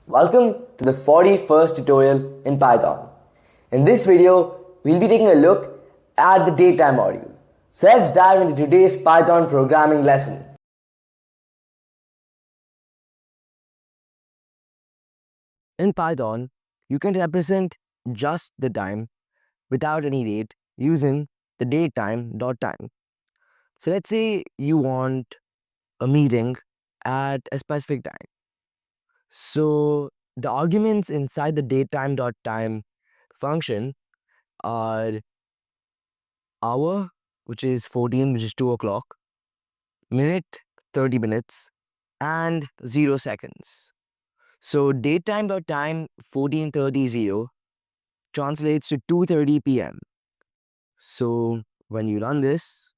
Welcome to the 41st tutorial in Python. In this video, we'll be taking a look at the datetime module. So let's dive into today's Python programming lesson. In Python, you can represent just the time without any date using the datetime.time. So let's say you want a meeting at a specific time. So the arguments inside the datetime.time function are hour, which is 14, which is 2 o'clock, minute, 30 minutes, and 0 seconds. So datetime.time 14:30 translates to 2:30 p.m. So when you run this,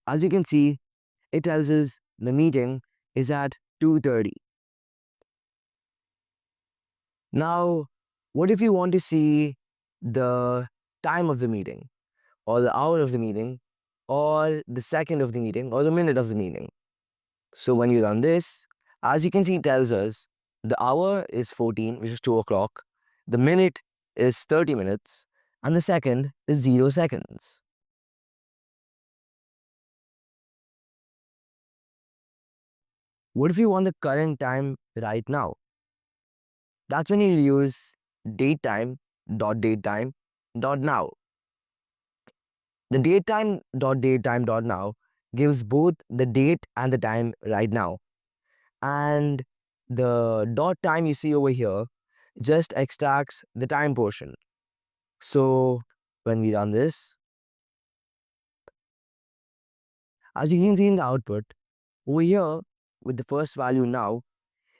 as you can see, it tells us the meeting is at 2:30. Now, what if you want to see the time of the meeting, or the hour of the meeting, or the second of the meeting, or the minute of the meeting? So when you run this, as you can see, it tells us the hour is 14, which is 2 o'clock, the minute is 30 minutes, and the second is 0 seconds. What if you want the current time right now? That's when you use datetime.datetime.now. The datetime.datetime.now gives both the date and the time right now. And the dot time you see over here just extracts the time portion. So when we run this, as you can see in the output, over here with the first value now,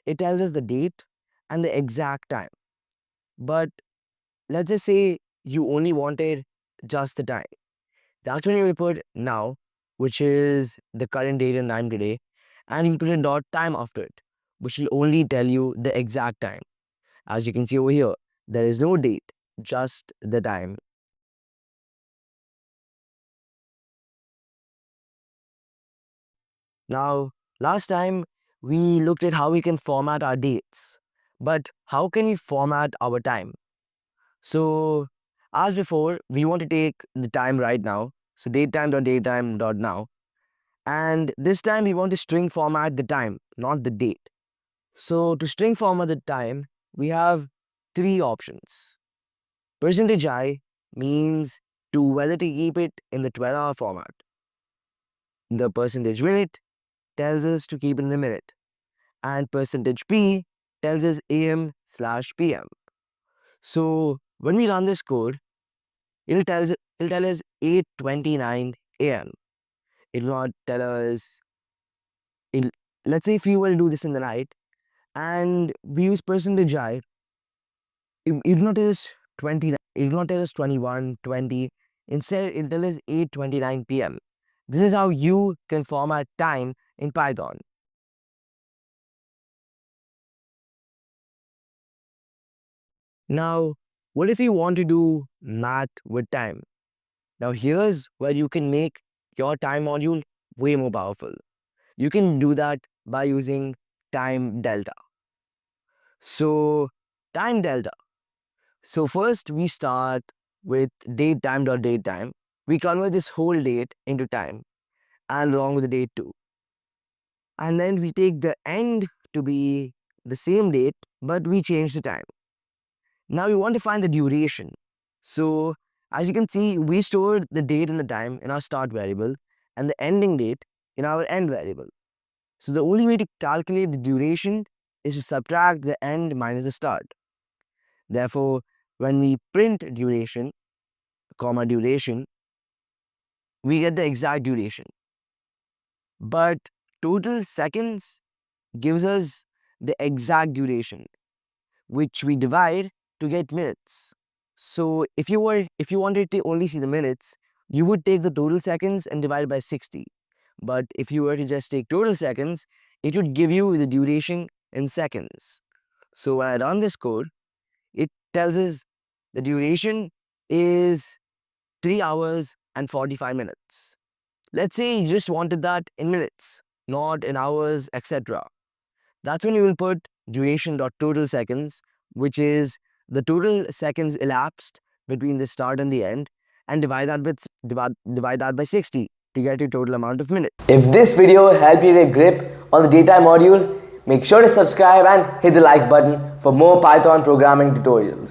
it tells us the date and the exact time. But let's just say you only wanted just the time. That's when you will put now, which is the current date and time today, and you put a dot time after it, which will only tell you the exact time. As you can see over here, there is no date, just the time. Now, last time we looked at how we can format our dates, but how can we format our time? So, as before, we want to take the time right now, so datetime.datetime.now, and this time we want to string format the time, not the date. So, to string format the time, we have three options. %i means to whether to keep it in the 12-hour format. The %minute tells us to keep it in the minute, and %p tells us AM/PM. So when we run this code, it'll tell us 8:29 AM. It will not tell us. Let's say if we were to do this in the night and we use %i, it will not tell us 29. It will not tell us 21, 20. Instead, it will tell us 8:29 PM. This is how you can format time in Python. Now, what if you want to do math with time? Now, here's where you can make your time module way more powerful. You can do that by using time delta. So, time delta. So, first we start with datetime.datetime. We convert this whole date into time and along with the date too. And then we take the end to be the same date, but we change the time. Now we want to find the duration. So as you can see, we stored the date and the time in our start variable and the ending date in our end variable. So the only way to calculate the duration is to subtract the end minus the start. Therefore, when we print duration, comma duration, we get the exact duration. But total seconds gives us the exact duration, which we divide to get minutes. So if you wanted to only see the minutes, you would take the total seconds and divide by 60. But if you were to just take total seconds, it would give you the duration in seconds. So when I run this code, it tells us the duration is 3 hours and 45 minutes. Let's say you just wanted that in minutes, not in hours, etc. That's when you will put duration.total seconds, which is the total seconds elapsed between the start and the end, and divide that by 60 to get your total amount of minutes. If this video helped you get a grip on the datetime module, make sure to subscribe and hit the like button for more Python programming tutorials.